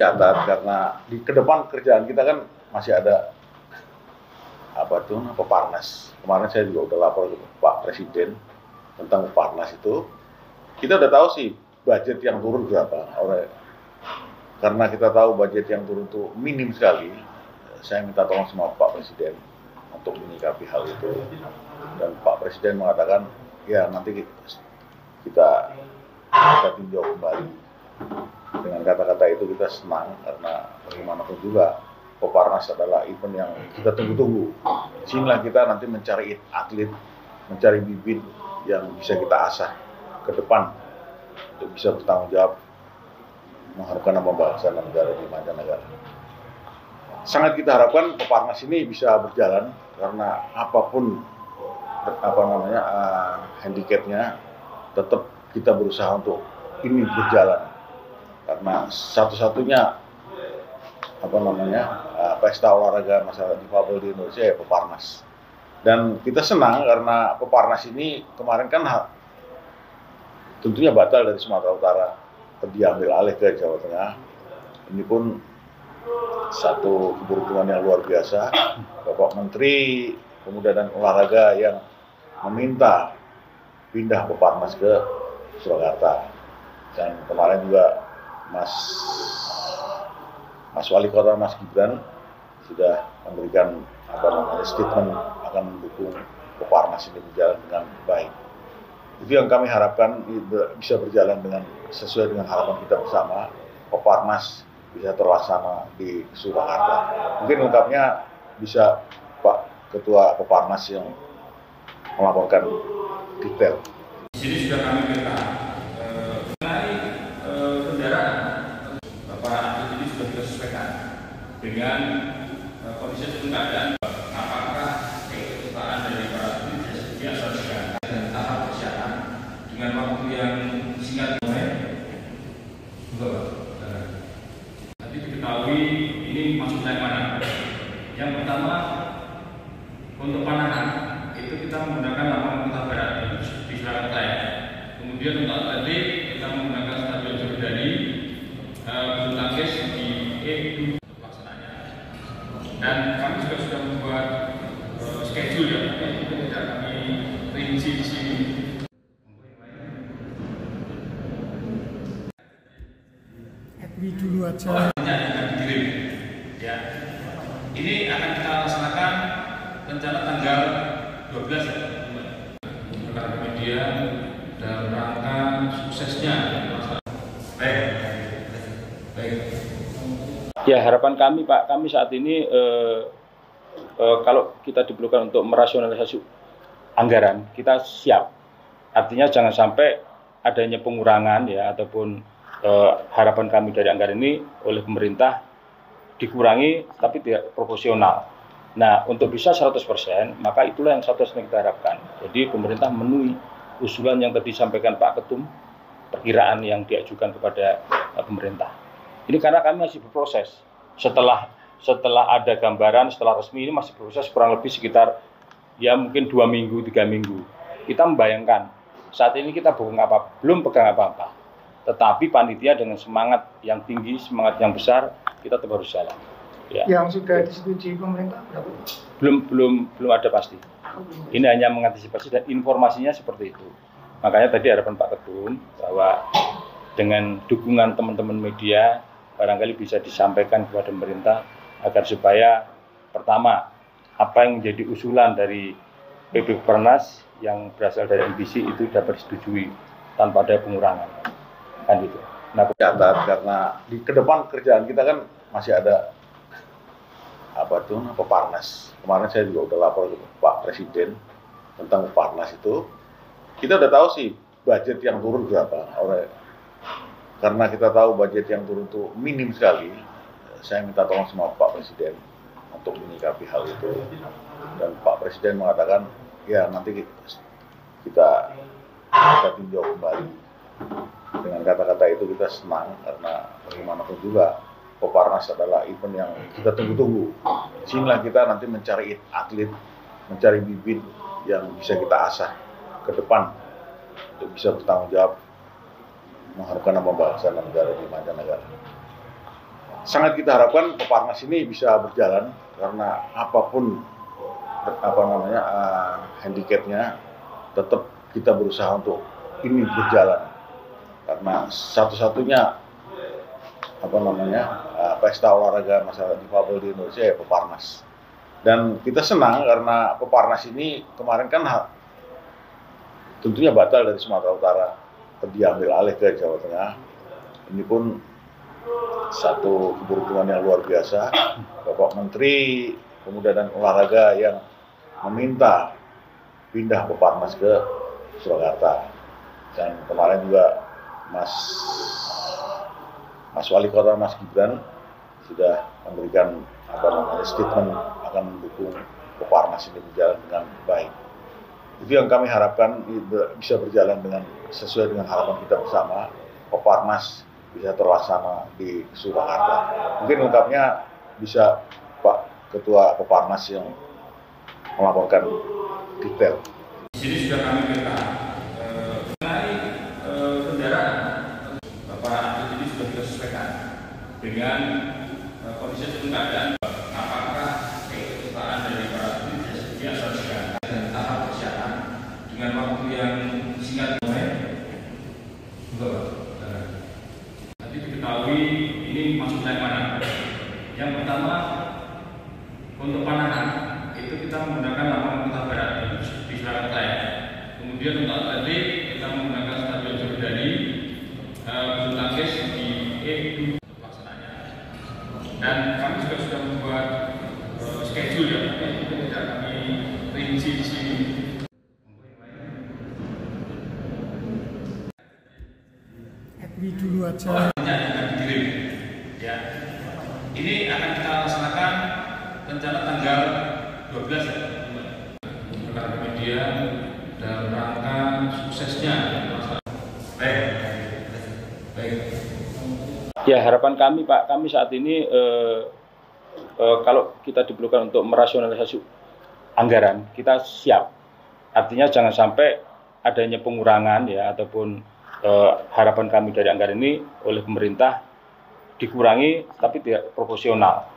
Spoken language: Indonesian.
catat karena di ke depan kerjaan kita kan masih ada Peparnas. Kemarin saya juga udah lapor ke Pak Presiden tentang Peparnas itu. Kita udah tahu sih budget yang turun berapa. Karena kita tahu budget yang turun itu minim sekali, saya minta tolong sama Pak Presiden untuk menyikapi hal itu. Dan Pak Presiden mengatakan, ya nanti kita tinjau kembali. Dengan kata-kata itu kita senang karena bagaimanapun juga Peparnas adalah event yang kita tunggu-tunggu. Disinilah kita nanti mencari atlet, mencari bibit yang bisa kita asah ke depan untuk bisa bertanggung jawab mengharumkan nama bangsa dan negara di mancanegara. Sangat kita harapkan Peparnas ini bisa berjalan karena apapun handicapnya, tetap kita berusaha untuk ini berjalan karena satu-satunya pesta olahraga masyarakat difabel di Indonesia ya Peparnas. Dan kita senang karena Peparnas ini kemarin kan tentunya batal dari Sumatera Utara, diambil alih ke Jawa Tengah. Ini pun satu keberuntungan yang luar biasa, Bapak Menteri Pemuda dan Olahraga yang meminta pindah Peparnas ke Surakarta. Dan kemarin juga Mas Wali Kota Mas Gibran sudah memberikan statement akan mendukung Peparnas ini berjalan dengan baik. Itu yang kami harapkan bisa berjalan sesuai dengan harapan kita bersama. Peparnas bisa terlaksana di Surakarta. Mungkin lengkapnya bisa Pak Ketua Peparnas yang melaporkan detail. Di sini sudah kami minta mengenai kendaraan Bapak atlet ini sudah kita sesuaikan dengan kondisi sebelum keadaan. Apakah keikutsertaan dari para atlet diasosiasikan dan tahap persiapan dengan waktu yang singkat? Nanti diketahui ini maksudnya yang mana. Yang pertama, untuk panahan itu kita menggunakan lapangan Kota Barat di Surakarta ya. Kemudian untuk atletik kita menggunakan Stadion Jordani, bulu tangkis di E2 pelaksananya. Dan kami juga sudah membuat schedule ya, itu tidak kami rinci di sini. Happy dulu aja. Dikirim. Ya. Ini akan kita laksanakan rencana tanggal 12 ya. Rekan media dalam rangka suksesnya. Baik. Ya, harapan kami Pak, kami saat ini kalau kita diperlukan untuk merasionalisasi anggaran, kita siap. Artinya jangan sampai adanya pengurangan ya ataupun harapan kami dari anggaran ini oleh pemerintah dikurangi tapi tidak proporsional. Nah, untuk bisa 100%, maka itulah yang satu-satunya kita harapkan. Jadi pemerintah memenuhi usulan yang tadi disampaikan Pak Ketum, perkiraan yang diajukan kepada pemerintah. Ini karena kami masih berproses. Setelah ada gambaran, setelah resmi ini masih berproses kurang lebih sekitar ya mungkin 2 minggu, 3 minggu. Kita membayangkan saat ini kita belum pegang apa-apa. Tetapi panitia dengan semangat yang tinggi, semangat yang besar, kita tetap harus jalan. Ya. Yang sudah disetujui pemerintah berapa? Belum ada pasti. Ini hanya mengantisipasi dan informasinya seperti itu. Makanya tadi harapan Pak Ketum bahwa dengan dukungan teman-teman media barangkali bisa disampaikan kepada pemerintah agar supaya pertama apa yang menjadi usulan dari PB Peparnas yang berasal dari MBC itu dapat disetujui tanpa ada pengurangan. Kan gitu. Nah, catat karena di ke depan kerjaan kita kan masih ada Peparnas. Kemarin saya juga udah lapor ke Pak Presiden tentang Peparnas itu. Kita udah tahu sih budget yang turun berapa. Karena kita tahu budget yang turun itu minim sekali, saya minta tolong sama Pak Presiden untuk menyikapi hal itu. Dan Pak Presiden mengatakan, ya nanti kita tinjau kembali. Dengan kata-kata itu kita senang karena bagaimanapun juga Peparnas adalah event yang kita tunggu-tunggu. Disinilah kita nanti mencari atlet, mencari bibit yang bisa kita asah ke depan untuk bisa bertanggung jawab mengharumkan nama bangsa dan negara di mancanegara. sangat kita harapkan Peparnas ini bisa berjalan karena apapun handicapnya, tetap kita berusaha untuk ini berjalan karena satu-satunya pesta olahraga masyarakat difabel di Indonesia ya Peparnas. Dan kita senang karena Peparnas ini kemarin kan tentunya batal dari Sumatera Utara, diambil alih ke Jawa Tengah. Ini pun satu keberuntungan yang luar biasa, Bapak Menteri Pemuda dan Olahraga yang meminta pindah Peparnas ke Surakarta. Dan kemarin juga Mas Wali Kota Mas Gibran sudah memberikan statement akan mendukung Peparnas ini berjalan dengan baik. Itu yang kami harapkan bisa berjalan dengan sesuai dengan harapan kita bersama, Peparnas bisa terlaksana di Surakarta. Mungkin lengkapnya bisa Pak Ketua Peparnas yang melaporkan detail. Di sini sudah kami minta mengenai kendaraan, Bapak atlet ini sudah kita sesuaikan dengan kondisi sebelum keadaan. Apakah keikutsertaan dari para atlet diasosiasikan dan tahap persiapan dengan waktu yang singkat? Nanti diketahui ini masuk naik mana. Yang pertama untuk panahan itu kita menggunakan lapangan Kota Barat di Surakarta ya. Kemudian untuk atletik kita menggunakan stadion Jordani, bulu tangkis di E2 pelaksananya. Dan kami juga sudah membuat schedule ya, tapi itu tidak kami rinci di sini. Happy dulu aja. Dikirim. Ya. Ini akan kita laksanakan rencana tanggal 12 ya. Rekan media dalam rangka suksesnya. Baik. Ya, harapan kami Pak, kami saat ini kalau kita diperlukan untuk merasionalisasi anggaran, kita siap. Artinya jangan sampai adanya pengurangan ya ataupun harapan kami dari anggaran ini oleh pemerintah dikurangi tapi tidak proporsional.